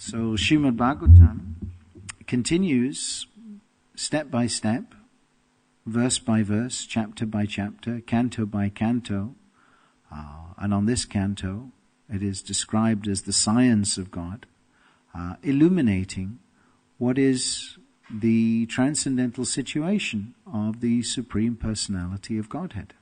So Srimad Bhagavatam continues step by step, verse by verse, chapter by chapter, canto by canto, and on this canto it is described as the science of God, illuminating what is the transcendental situation of the Supreme Personality of Godhead.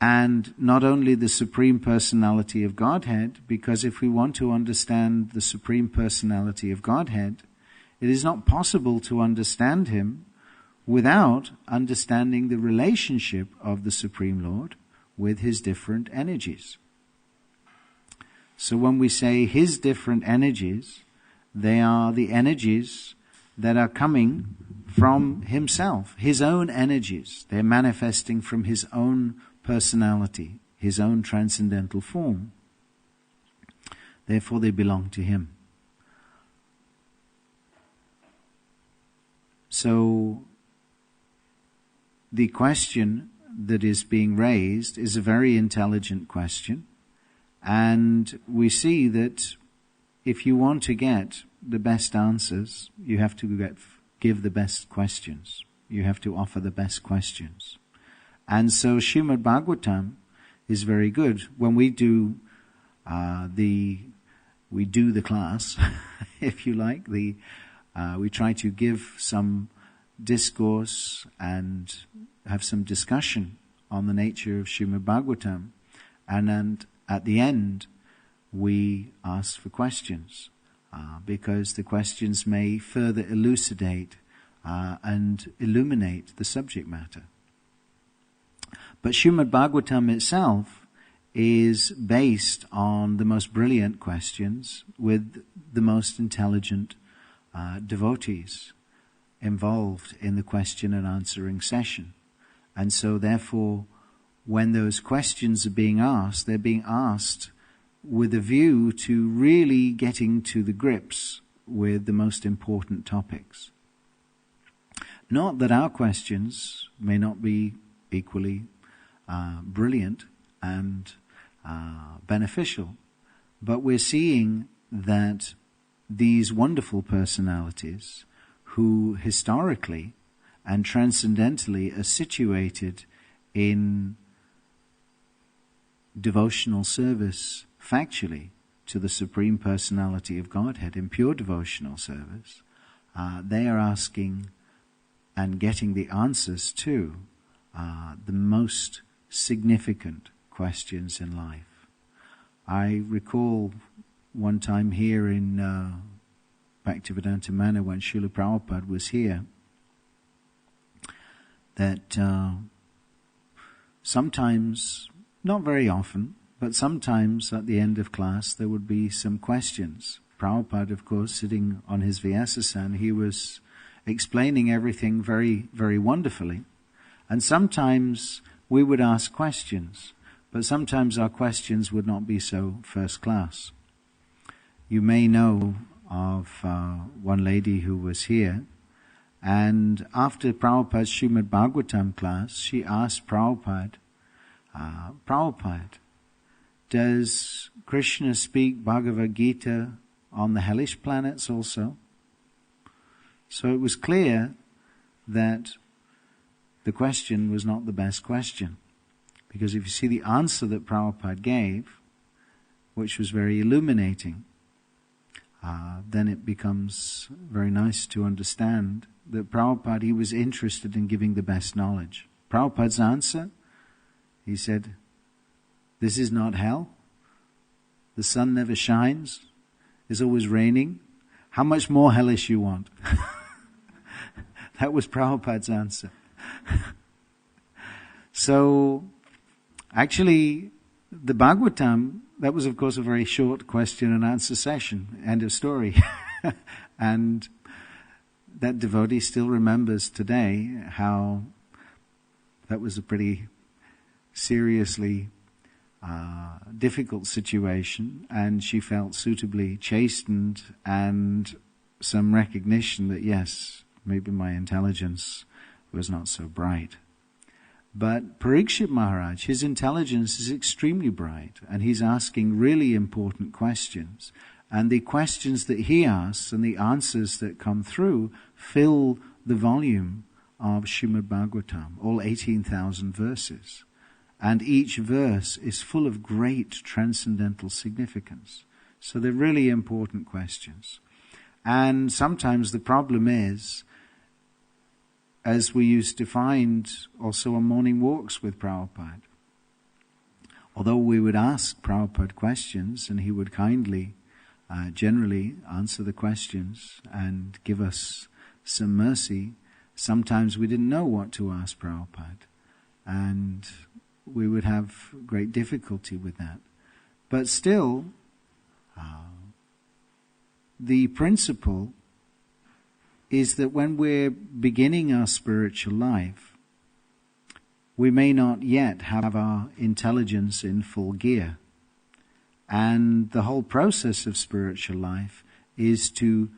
And not only the Supreme Personality of Godhead, because if we want to understand the Supreme Personality of Godhead, it is not possible to understand Him without understanding the relationship of the Supreme Lord with His different energies. So when we say His different energies, they are the energies that are coming from Himself, His own energies. They're manifesting from His own personality, His own transcendental form. Therefore they belong to Him. So the question that is being raised is a very intelligent question, and we see that if you want to get the best answers, you have to give the best questions. You have to offer the best questions. And so Srimad Bhagavatam is very good. When we do the class, if you like, we try to give some discourse and have some discussion on the nature of Srimad Bhagavatam, and at the end we ask for questions, because the questions may further elucidate and illuminate the subject matter. But Srimad Bhagavatam itself is based on the most brilliant questions with the most intelligent devotees involved in the question and answering session. And so therefore, when those questions are being asked, they're being asked with a view to really getting to the grips with the most important topics. Not that our questions may not be equally brilliant and beneficial, but we're seeing that these wonderful personalities who historically and transcendentally are situated in devotional service factually to the Supreme Personality of Godhead, in pure devotional service, they are asking and getting the answers to the most significant questions in life. I recall one time here in Bhaktivedanta Manor when Srila Prabhupada was here, that sometimes, not very often, but sometimes at the end of class there would be some questions. Prabhupada, of course, sitting on his Vyasasana, he was explaining everything very, very wonderfully. And sometimes we would ask questions, but sometimes our questions would not be so first class. You may know of one lady who was here, and after Prabhupada's Srimad Bhagavatam class, she asked Prabhupada, Prabhupada, does Krishna speak Bhagavad Gita on the hellish planets also? So it was clear that the question was not the best question. Because if you see the answer that Prabhupada gave, which was very illuminating, then it becomes very nice to understand that Prabhupada, he was interested in giving the best knowledge. Prabhupada's answer, he said, this is not hell. The sun never shines. It's always raining. How much more hellish you want? That was Prabhupada's answer. So, actually, the Bhagavatam, that was of course a very short question and answer session, end of story. And that devotee still remembers today how that was a pretty seriously difficult situation, and she felt suitably chastened and some recognition that yes, maybe my intelligence was not so bright. But Parikshit Maharaj, his intelligence is extremely bright, and he's asking really important questions. And the questions that he asks and the answers that come through fill the volume of Srimad Bhagavatam, all 18,000 verses. And each verse is full of great transcendental significance. So they're really important questions. And sometimes the problem is, as we used to find also on morning walks with Prabhupada, although we would ask Prabhupada questions and he would kindly, generally answer the questions and give us some mercy, sometimes we didn't know what to ask Prabhupada. And we would have great difficulty with that. But still, the principle is that when we're beginning our spiritual life, we may not yet have our intelligence in full gear. And the whole process of spiritual life is to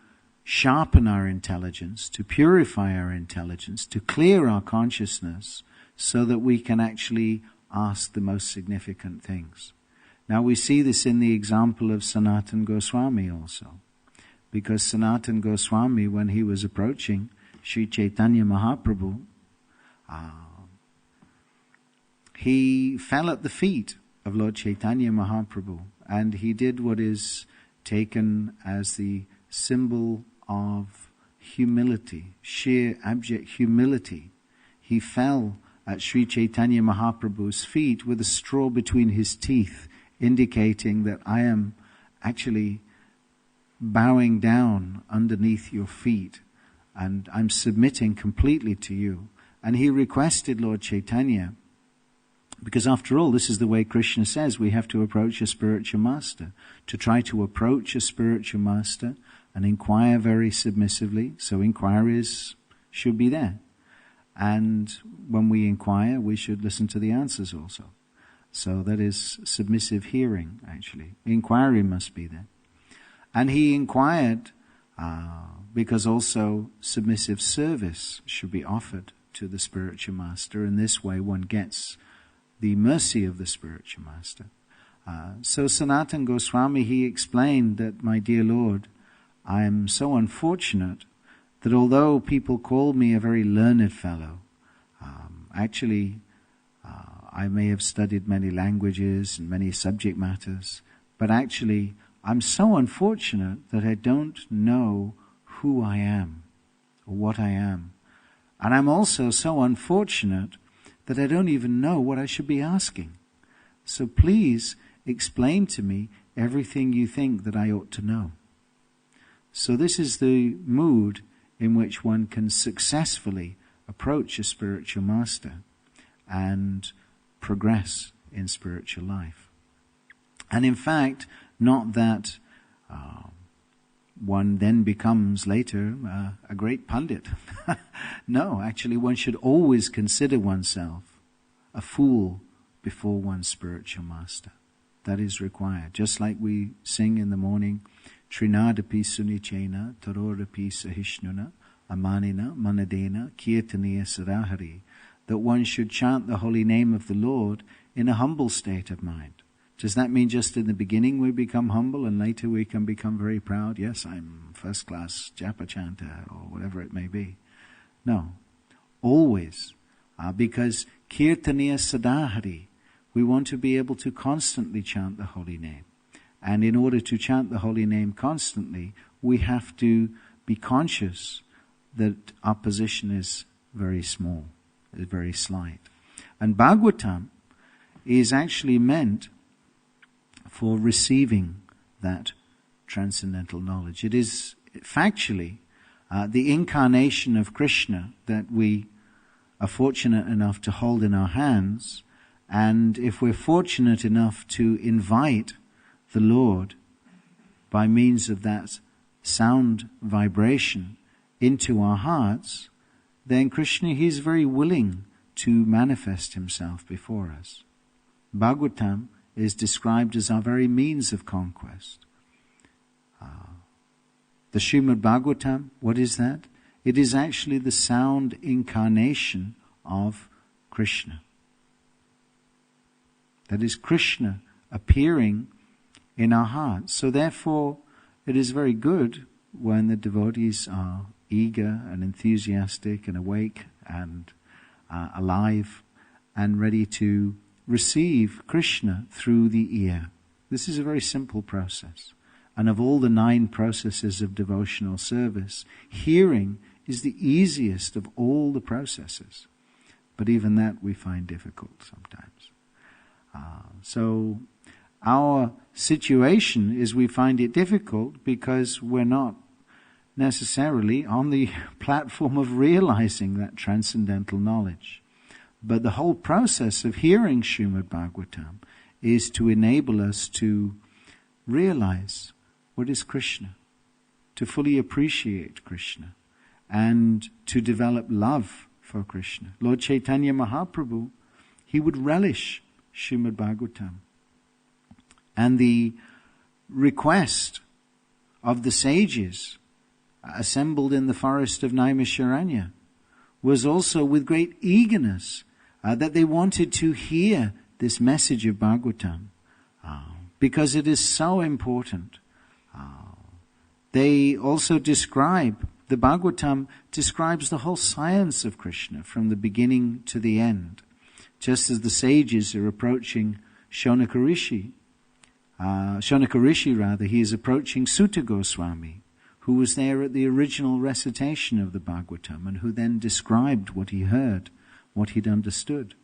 sharpen our intelligence, to purify our intelligence, to clear our consciousness so that we can actually ask the most significant things. Now we see this in the example of Sanatana Goswami also. Because Sanatana Goswami, when he was approaching Sri Chaitanya Mahaprabhu, he fell at the feet of Lord Chaitanya Mahaprabhu, and he did what is taken as the symbol of humility, sheer abject humility. He fell at Sri Chaitanya Mahaprabhu's feet with a straw between his teeth, indicating that I am actually bowing down underneath your feet and I'm submitting completely to you. And he requested Lord Chaitanya, because after all, this is the way Krishna says we have to approach a spiritual master, to try to approach a spiritual master and inquire very submissively. So inquiries should be there. And when we inquire, we should listen to the answers also. So that is submissive hearing, actually. Inquiry must be there. And he inquired because also submissive service should be offered to the spiritual master. In this way, one gets the mercy of the spiritual master. So Sanatana Goswami, he explained that, my dear Lord, I am so unfortunate that although people call me a very learned fellow, actually I may have studied many languages and many subject matters, but actually I'm so unfortunate that I don't know who I am or what I am. And I'm also so unfortunate that I don't even know what I should be asking. So please explain to me everything you think that I ought to know. So this is the mood in which one can successfully approach a spiritual master and progress in spiritual life. And in fact, not that one then becomes later a great pundit. No, actually one should always consider oneself a fool before one's spiritual master. That is required. Just like we sing in the morning, Trinadapi sunichena, tarorapi sahishnuna, amanina, manadena, kirtaniya sarahari, that one should chant the holy name of the Lord in a humble state of mind. Does that mean just in the beginning we become humble and later we can become very proud? Yes, I'm first class japa chanter or whatever it may be. No, always. Because kirtaniya sadahari, we want to be able to constantly chant the holy name. And in order to chant the holy name constantly, we have to be conscious that our position is very small, is very slight. And Bhagavatam is actually meant for receiving that transcendental knowledge. It is factually the incarnation of Krishna that we are fortunate enough to hold in our hands. And if we're fortunate enough to invite the Lord by means of that sound vibration into our hearts, then Krishna, He is very willing to manifest Himself before us. Bhagavatam is described as our very means of conquest. The Srimad Bhagavatam, what is that? It is actually the sound incarnation of Krishna. That is Krishna appearing in our hearts. So therefore, it is very good when the devotees are eager and enthusiastic and awake and alive and ready to receive Krishna through the ear. This is a very simple process. And of all the 9 processes of devotional service, hearing is the easiest of all the processes. But even that we find difficult sometimes. So our situation is we find it difficult because we're not necessarily on the platform of realizing that transcendental knowledge. But the whole process of hearing Srimad Bhagavatam is to enable us to realize what is Krishna, to fully appreciate Krishna, and to develop love for Krishna. Lord Chaitanya Mahaprabhu, he would relish Srimad Bhagavatam. And the request of the sages assembled in the forest of Naimisharanya was also with great eagerness that they wanted to hear this message of Bhagavatam because it is so important. They also describe, the Bhagavatam describes the whole science of Krishna from the beginning to the end. Just as the sages are approaching Shonaka Rishi, he is approaching Sutta Goswami, who was there at the original recitation of the Bhagavatam and who then described what he heard, what he'd understood.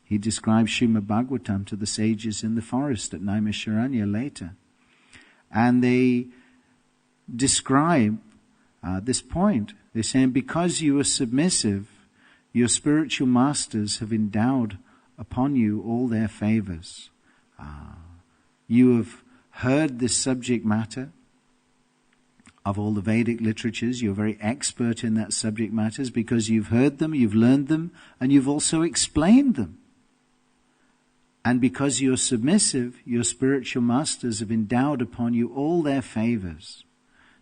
He described Srimad Bhagavatam to the sages in the forest at Naimisharanya later. And they describe this point. They're saying, because you are submissive, your spiritual masters have endowed upon you all their favors. You have heard this subject matter of all the Vedic literatures. You're very expert in that subject matters because you've heard them, you've learned them, and you've also explained them. And because you're submissive, your spiritual masters have endowed upon you all their favors.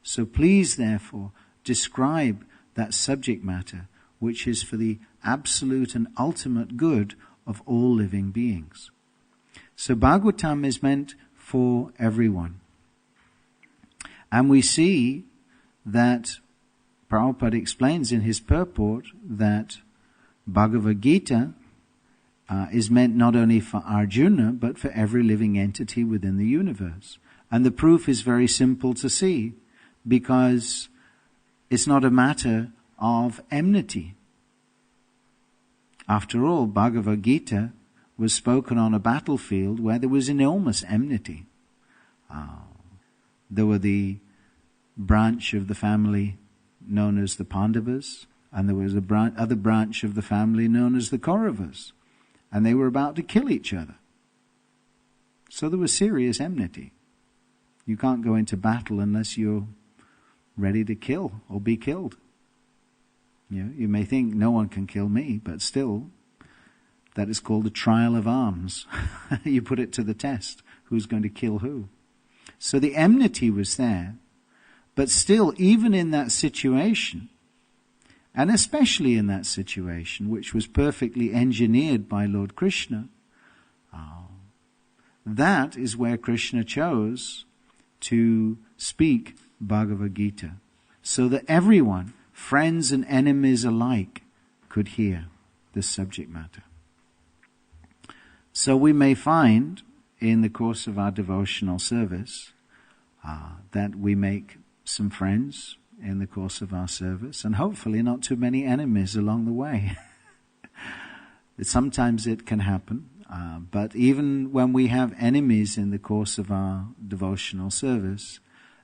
So please, therefore, describe that subject matter which is for the absolute and ultimate good of all living beings. So Bhagavatam is meant for everyone. And we see that Prabhupada explains in his purport that Bhagavad Gita is meant not only for Arjuna, but for every living entity within the universe. And the proof is very simple to see, because it's not a matter of enmity. After all, Bhagavad Gita was spoken on a battlefield where there was enormous enmity. There were the branch of the family known as the Pandavas, and there was a other branch of the family known as the Kauravas. And they were about to kill each other. So there was serious enmity. You can't go into battle unless you're ready to kill or be killed. You may think no one can kill me, but still, that is called a trial of arms. You put it to the test. Who's going to kill who? So the enmity was there. But still, even in that situation, and especially in that situation, which was perfectly engineered by Lord Krishna, that is where Krishna chose to speak Bhagavad Gita, so that everyone, friends and enemies alike, could hear this subject matter. So we may find in the course of our devotional service that we make some friends in the course of our service, and hopefully not too many enemies along the way. Sometimes it can happen, but even when we have enemies in the course of our devotional service,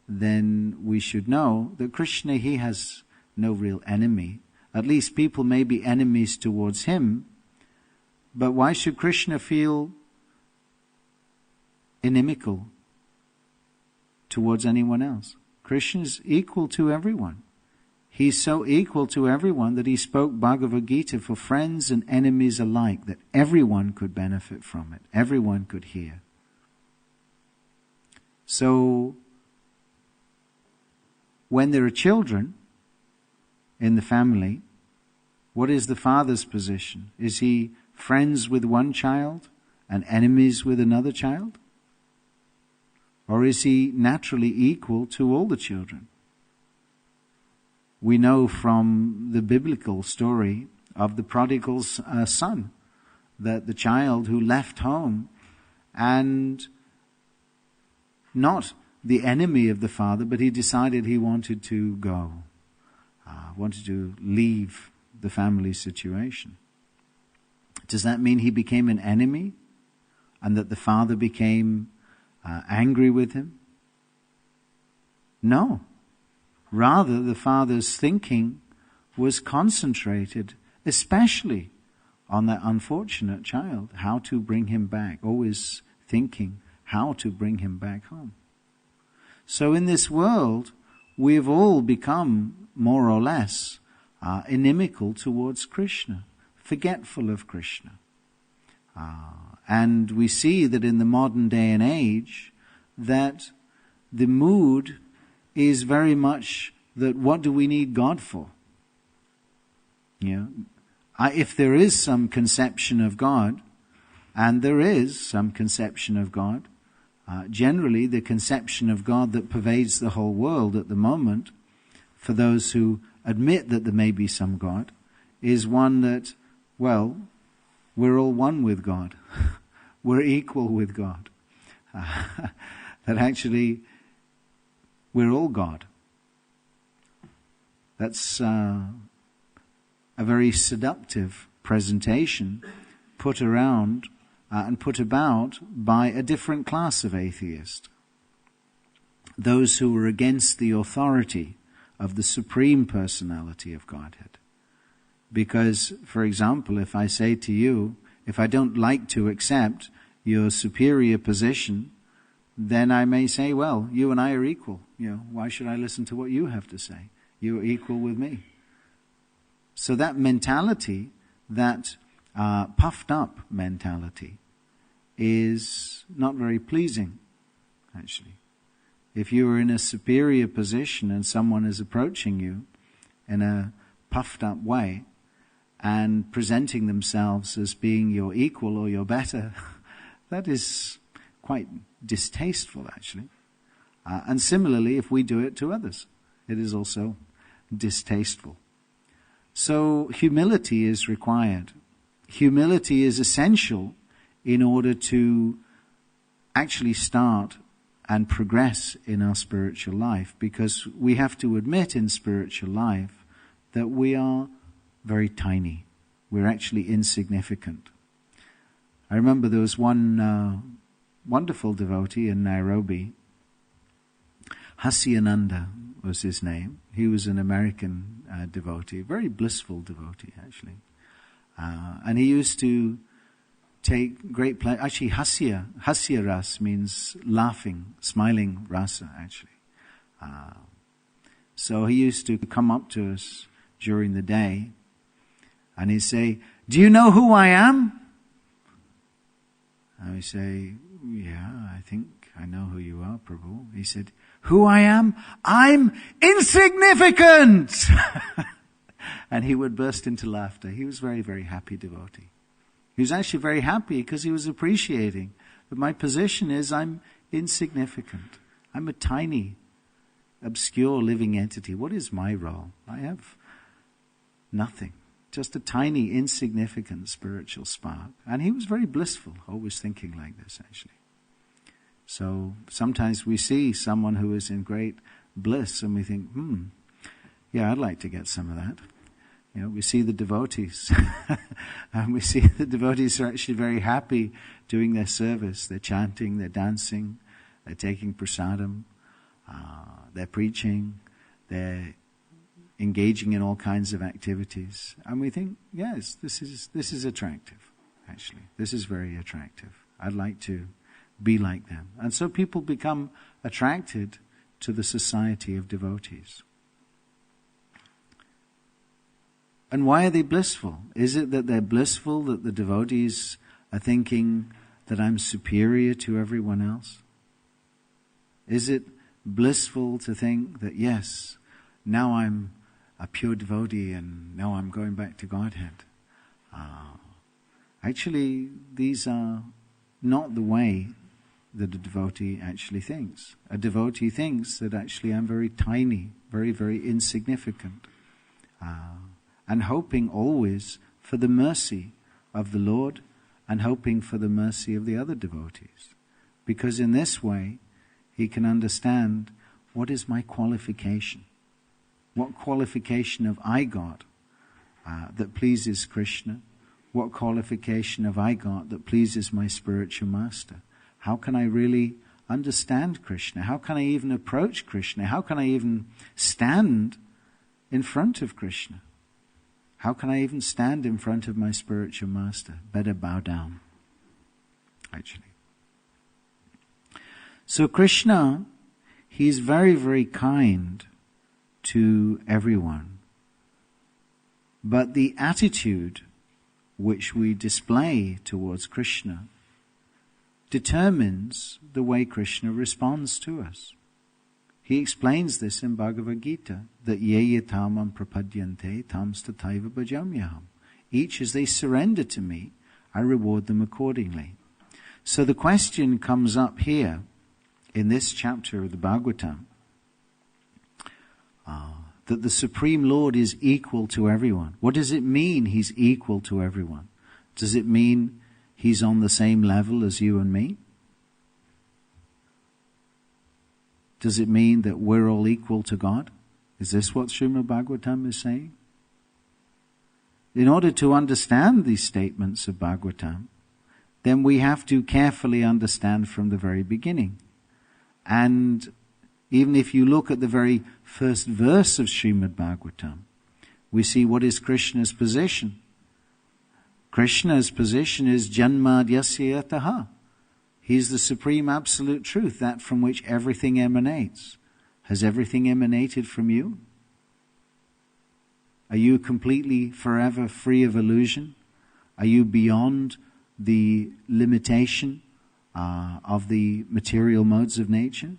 then we should know that Krishna, he has no real enemy. At least people may be enemies towards him, but why should Krishna feel inimical towards anyone else? Krishna is equal to everyone. He's so equal to everyone that he spoke Bhagavad Gita for friends and enemies alike, that everyone could benefit from it. Everyone could hear. So, when there are children in the family, what is the father's position? Is he friends with one child and enemies with another child? Or is he naturally equal to all the children? We know from the biblical story of the prodigal son that the child who left home and not the enemy of the father, but he decided he wanted to go, wanted to leave the family situation. Does that mean he became an enemy and that the father became angry with him? No. Rather, the father's thinking was concentrated especially on that unfortunate child, how to bring him back, always thinking how to bring him back home. So in this world, we've all become more or less inimical towards Krishna, forgetful of Krishna. And we see that in the modern day and age that the mood is very much that what do we need God for? If there is some conception of God, and there is some conception of God, generally the conception of God that pervades the whole world at the moment, for those who admit that there may be some God, is one that, well, we're all one with God. We're equal with God. That actually we're all God. That's a very seductive presentation put around and put about by a different class of atheist. Those who are against the authority of the Supreme Personality of Godhead. Because, for example, if I say to you, if I don't like to accept your superior position, then I may say, well, you and I are equal. Why should I listen to what you have to say? You are equal with me. So that mentality, that puffed up mentality, is not very pleasing, actually. If you are in a superior position and someone is approaching you in a puffed up way and presenting themselves as being your equal or your better, that is quite distasteful, actually. And similarly, if we do it to others, it is also distasteful. So humility is required. Humility is essential in order to actually start and progress in our spiritual life, because we have to admit in spiritual life that we are very tiny. We're actually insignificant. I remember there was one wonderful devotee in Nairobi. Hasyananda was his name. He was an American devotee, very blissful devotee, actually. And he used to take great pleasure. Actually, hasya ras means laughing, smiling rasa, actually. So he used to come up to us during the day and he'd say, "Do you know who I am?" And we say, "Yeah, I think I know who you are, Prabhu." He said, "Who I am? I'm insignificant!" And he would burst into laughter. He was very, very happy devotee. He was actually very happy because he was appreciating that my position is I'm insignificant. I'm a tiny, obscure living entity. What is my role? I have nothing. Just a tiny, insignificant spiritual spark. And he was very blissful, always thinking like this, actually. So sometimes we see someone who is in great bliss and we think, yeah, I'd like to get some of that. We see the devotees and we see the devotees are actually very happy doing their service. They're chanting, they're dancing, they're taking prasadam, they're preaching, they're engaging in all kinds of activities. And we think, yes, this is attractive, actually. This is very attractive. I'd like to be like them. And so people become attracted to the society of devotees. And why are they blissful? Is it that they're blissful, that the devotees are thinking that I'm superior to everyone else? Is it blissful to think that, yes, now I'm a pure devotee and now I'm going back to Godhead? Actually, these are not the way that a devotee actually thinks. A devotee thinks that actually I'm very tiny, very, very insignificant, and hoping always for the mercy of the Lord and hoping for the mercy of the other devotees. Because in this way, he can understand, what is my qualification? What qualification have I got that pleases Krishna? What qualification have I got that pleases my spiritual master? How can I really understand Krishna? How can I even approach Krishna? How can I even stand in front of Krishna? How can I even stand in front of my spiritual master? Better bow down, actually. So Krishna, he's very, very kind to everyone. But the attitude which we display towards Krishna determines the way Krishna responds to us. He explains this in Bhagavad Gita, that ye yatamam prapadyante tams tataiva bhajamyaham. Each as they surrender to me, I reward them accordingly. So the question comes up here in this chapter of the Bhagavatam, that the Supreme Lord is equal to everyone. What does it mean he's equal to everyone? Does it mean he's on the same level as you and me? Does it mean that we're all equal to God? Is this what Srimad Bhagavatam is saying? In order to understand these statements of Bhagavatam, then we have to carefully understand from the very beginning. And even if you look at the very first verse of Srimad Bhagavatam, we see what is Krishna's position. Krishna's position is Janmadyasya Yataha. He's the supreme absolute truth, that from which everything emanates. Has everything emanated from you? Are you completely forever free of illusion? Are you beyond the limitation of the material modes of nature?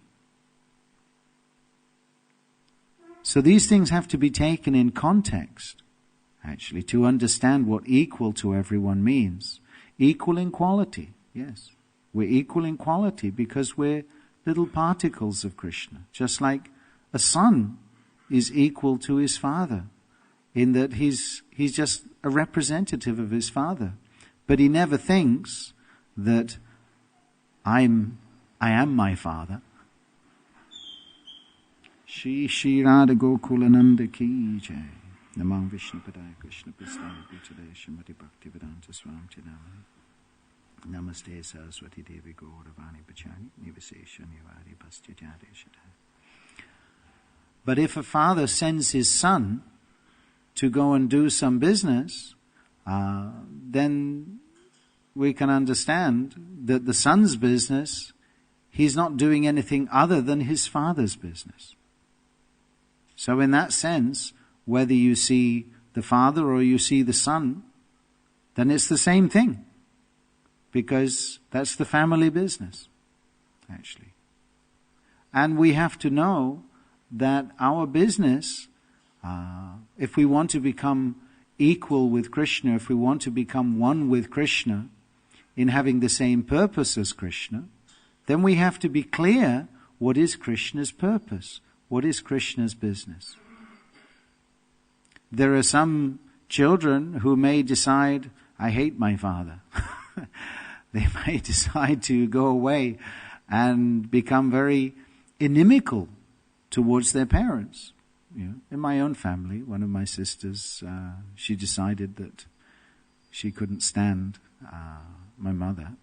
So these things have to be taken in context, actually, to understand what equal to everyone means. Equal in quality, yes. We're equal in quality because we're little particles of Krishna. Just like a son is equal to his father, in that he's just a representative of his father. But he never thinks that I am my father. Shri Radha Gokulananda ki jai. Namam Vishnu Padaya Krishna Prasthaya Bhutale Srimati Bhaktivedanta Swami Chidamani. Namaste Saraswati Devi Gauravani Pachani Nivasesha Nivari Bhastya Jadeshata. But if a father sends his son to go and do some business, then we can understand that the son's business, he's not doing anything other than his father's business. So in that sense, whether you see the father or you see the son, then it's the same thing. Because that's the family business, actually. And we have to know that our business, if we want to become equal with Krishna, if we want to become one with Krishna, in having the same purpose as Krishna, then we have to be clear what is Krishna's purpose, what is Krishna's business. There are some children who may decide, I hate my father. They may decide to go away and become very inimical towards their parents. You know, in my own family, one of my sisters, she decided that she couldn't stand my mother.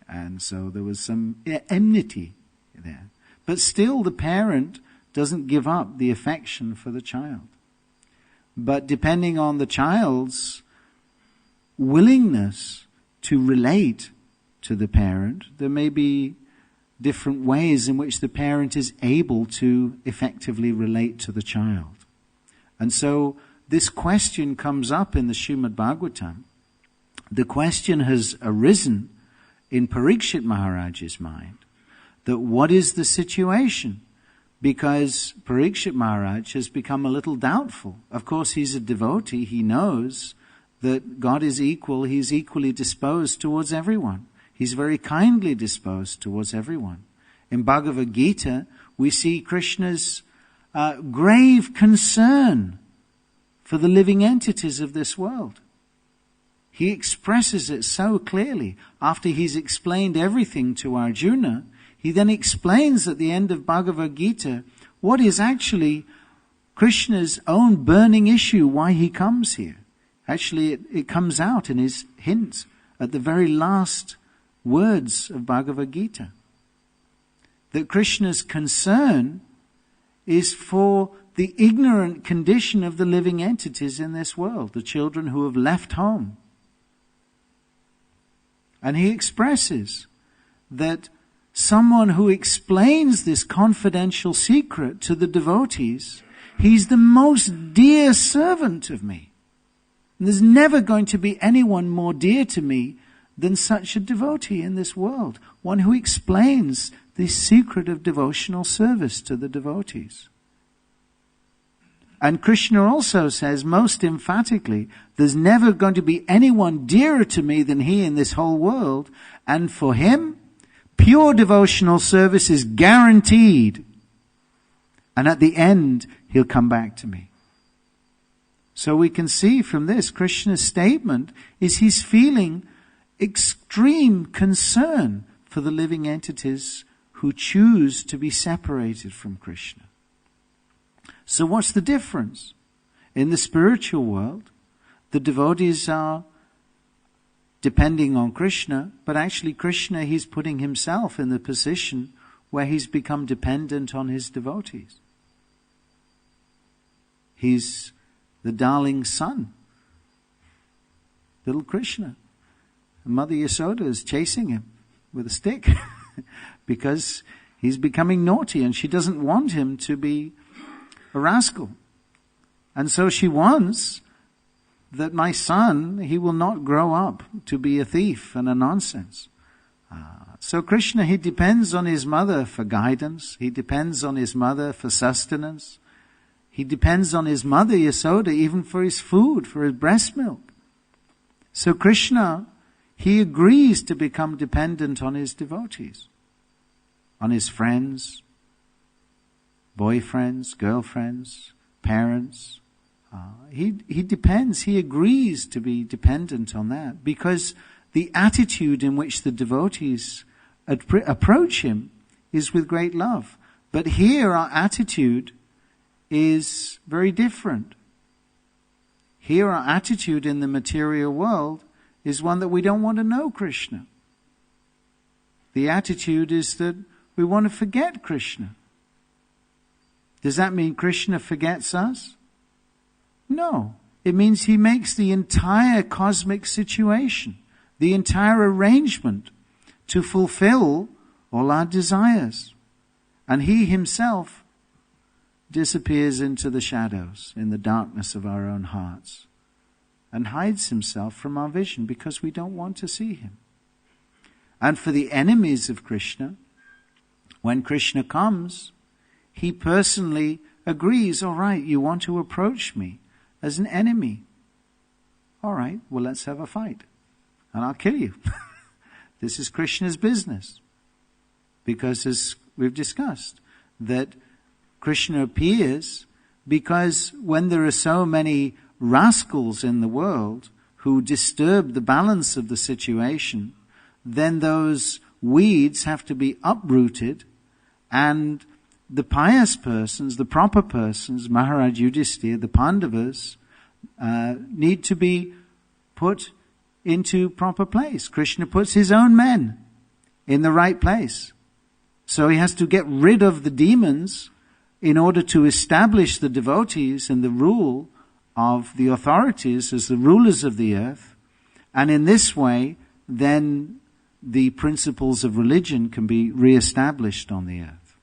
And so there was some enmity there. But still the parent doesn't give up the affection for the child. But depending on the child's willingness to relate to the parent, there may be different ways in which the parent is able to effectively relate to the child. And so this question comes up in the Srimad Bhagavatam. The question has arisen in Parikshit Maharaj's mind, that what is the situation? Because Parikshit Maharaj has become a little doubtful. Of course, he's a devotee. He knows that God is equal. He's equally disposed towards everyone. He's very kindly disposed towards everyone. In Bhagavad Gita, we see Krishna's grave concern for the living entities of this world. He expresses it so clearly. After he's explained everything to Arjuna, he then explains at the end of Bhagavad Gita what is actually Krishna's own burning issue, why he comes here. Actually, it comes out in his hint at the very last words of Bhagavad Gita. That Krishna's concern is for the ignorant condition of the living entities in this world, the children who have left home. And he expresses that someone who explains this confidential secret to the devotees, he's the most dear servant of me. And there's never going to be anyone more dear to me than such a devotee in this world, one who explains the secret of devotional service to the devotees. And Krishna also says most emphatically, there's never going to be anyone dearer to me than he in this whole world, and for him, pure devotional service is guaranteed. And at the end, he'll come back to me. So we can see from this, Krishna's statement is he's feeling extreme concern for the living entities who choose to be separated from Krishna. So what's the difference? In the spiritual world, the devotees are depending on Krishna, but actually Krishna, he's putting himself in the position where he's become dependent on his devotees. He's the darling son, little Krishna. Mother Yasoda is chasing him with a stick because he's becoming naughty and she doesn't want him to be a rascal. And so she wants that my son, he will not grow up to be a thief and a nonsense. So Krishna, he depends on his mother for guidance. He depends on his mother for sustenance. He depends on his mother Yasoda even for his food, for his breast milk. So Krishna, he agrees to become dependent on his devotees, on his friends, boyfriends, girlfriends, parents. He depends, he agrees to be dependent on that because the attitude in which the devotees approach him is with great love. But here our attitude is very different. Here our attitude in the material world is one that we don't want to know Krishna. The attitude is that we want to forget Krishna. Does that mean Krishna forgets us? No. It means he makes the entire cosmic situation, the entire arrangement to fulfill all our desires. And he himself disappears into the shadows, in the darkness of our own hearts, and hides himself from our vision because we don't want to see him. And for the enemies of Krishna, when Krishna comes, he personally agrees, all right, you want to approach me as an enemy. All right, well, let's have a fight. And I'll kill you. This is Krishna's business. Because as we've discussed, that Krishna appears because when there are so many rascals in the world who disturb the balance of the situation, then those weeds have to be uprooted, and the pious persons, the proper persons, Maharaj Yudhisthira, the Pandavas, need to be put into proper place. Krishna puts his own men in the right place. So he has to get rid of the demons in order to establish the devotees and the rule of the authorities as the rulers of the earth. And in this way, then the principles of religion can be re-established on the earth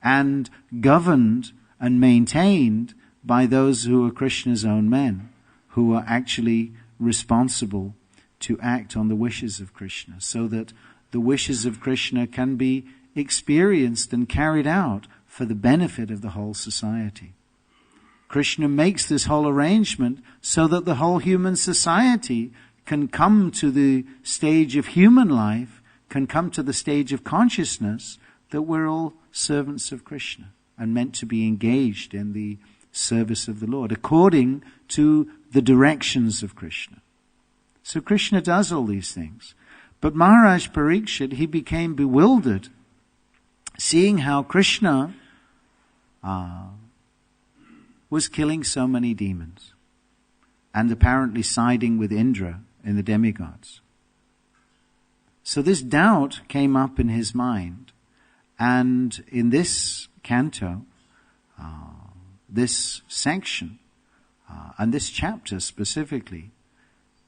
and governed and maintained by those who are Krishna's own men, who are actually responsible to act on the wishes of Krishna, so that the wishes of Krishna can be experienced and carried out for the benefit of the whole society. Krishna makes this whole arrangement so that the whole human society can come to the stage of human life, can come to the stage of consciousness that we're all servants of Krishna and meant to be engaged in the service of the Lord according to the directions of Krishna. So Krishna does all these things. But Maharaj Parikshit, he became bewildered seeing how Krishna was killing so many demons and apparently siding with Indra in the demigods. So this doubt came up in his mind, and in this canto, this section, and this chapter specifically,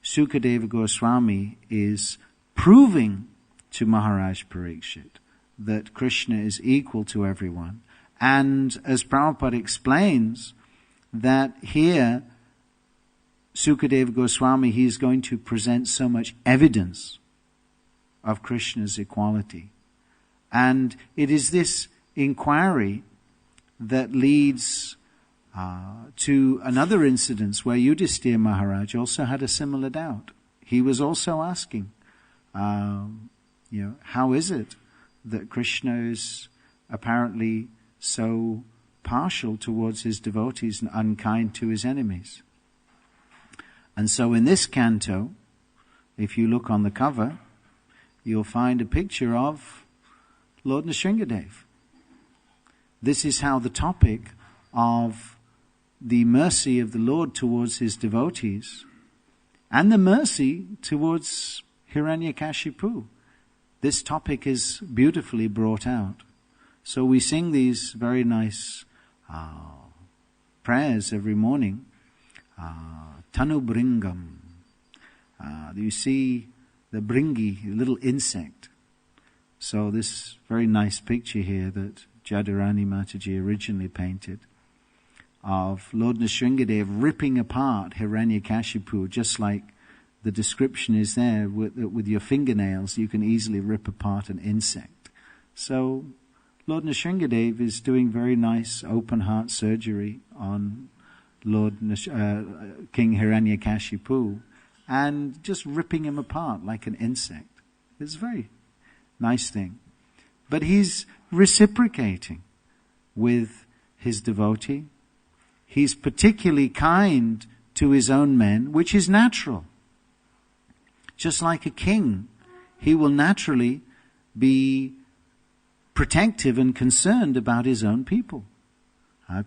Sukadeva Goswami is proving to Maharaj Parikshit that Krishna is equal to everyone. And as Prabhupada explains, that here Sukadeva Goswami, he is going to present so much evidence of Krishna's equality. And it is this inquiry that leads to another incident where Yudhisthira Maharaj also had a similar doubt. He was also asking, how is it that Krishna is apparently so partial towards his devotees and unkind to his enemies? And so in this canto, if you look on the cover, you'll find a picture of Lord Nrsingadev. This is how the topic of the mercy of the Lord towards his devotees and the mercy towards Hiranyakashipu, this topic is beautifully brought out. So we sing these very nice prayers every morning. Tanu Bringam. You see the bringi, a little insect. So this very nice picture here that Jadharani Mataji originally painted of Lord Nrsingadev ripping apart Hiranyakashipu, just like the description is there, with your fingernails you can easily rip apart an insect. So Lord Nrsingadev is doing very nice open heart surgery on King Hiranyakashipu and just ripping him apart like an insect. It's a very nice thing. But he's reciprocating with his devotee. He's particularly kind to his own men, which is natural. Just like a king, he will naturally be protective and concerned about his own people.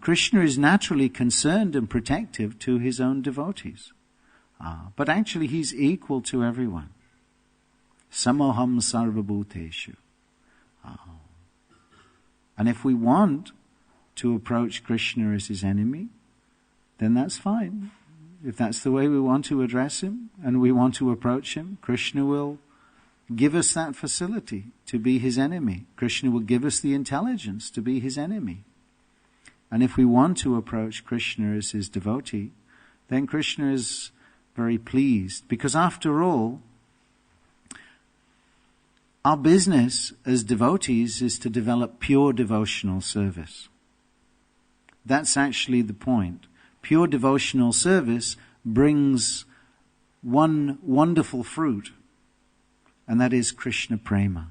Krishna is naturally concerned and protective to his own devotees. But actually he's equal to everyone. Samoham sarvabhuteshu. And if we want to approach Krishna as his enemy, then that's fine. If that's the way we want to address him and we want to approach him, Krishna will give us that facility to be his enemy. Krishna will give us the intelligence to be his enemy. And if we want to approach Krishna as his devotee, then Krishna is very pleased. Because after all, our business as devotees is to develop pure devotional service. That's actually the point. Pure devotional service brings one wonderful fruit, and that is Krishna prema,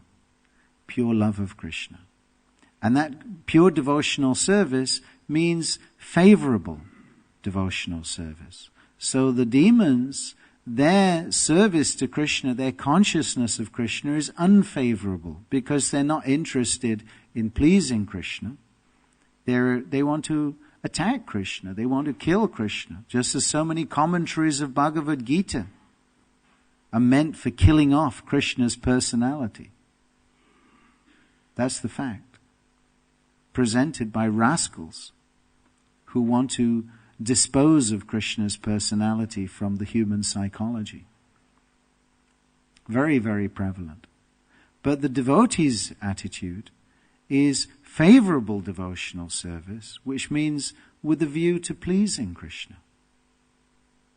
pure love of Krishna. And that pure devotional service means favorable devotional service. So the demons, their service to Krishna, their consciousness of Krishna is unfavorable because they're not interested in pleasing Krishna. They want to attack Krishna. They want to kill Krishna. Just as so many commentaries of Bhagavad Gita are meant for killing off Krishna's personality. That's the fact. Presented by rascals who want to dispose of Krishna's personality from the human psychology. Very, very prevalent. But the devotee's attitude is favorable devotional service, which means with a view to pleasing Krishna.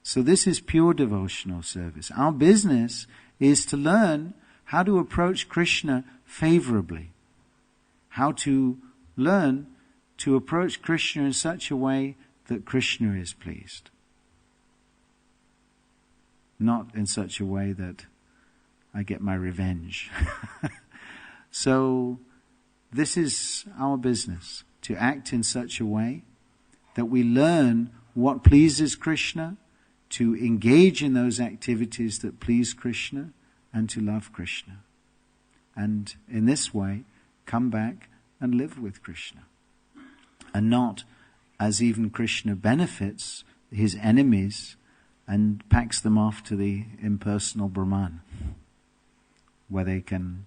So this is pure devotional service. Our business is to learn how to approach Krishna favorably, how to learn to approach Krishna in such a way that Krishna is pleased. not in such a way that I get my revenge. So this is our business, to act in such a way that we learn what pleases Krishna, to engage in those activities that please Krishna, and to love Krishna. And in this way, come back and live with Krishna. And not as even Krishna benefits his enemies and packs them off to the impersonal Brahman, where they can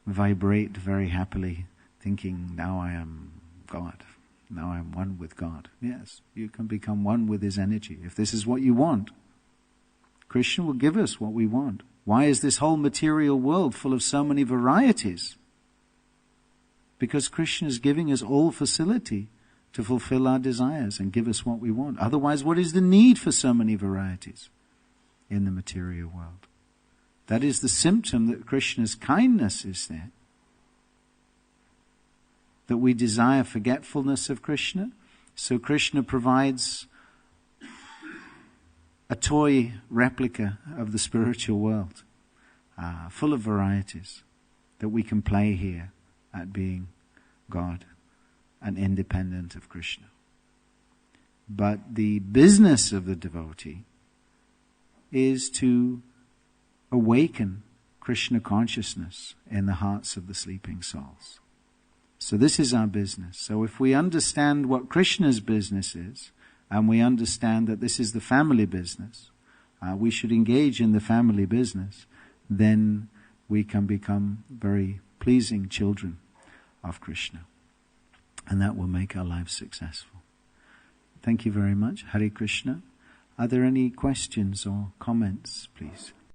vibrate very happily, thinking, now I am God. Now I am one with God. Yes, you can become one with his energy. If this is what you want, Krishna will give us what we want. Why is this whole material world full of so many varieties? Because Krishna is giving us all facility to fulfill our desires and give us what we want. Otherwise, what is the need for so many varieties in the material world? That is the symptom that Krishna's kindness is there. That we desire forgetfulness of Krishna. So Krishna provides a toy replica of the spiritual world, full of varieties, that we can play here at being God and independent of Krishna. But the business of the devotee is to awaken Krishna consciousness in the hearts of the sleeping souls. So this is our business. So if we understand what Krishna's business is, and we understand that this is the family business, we should engage in the family business, then we can become very pleasing children of Krishna. And that will make our lives successful. Thank you very much. Hare Krishna. Are there any questions or comments, please?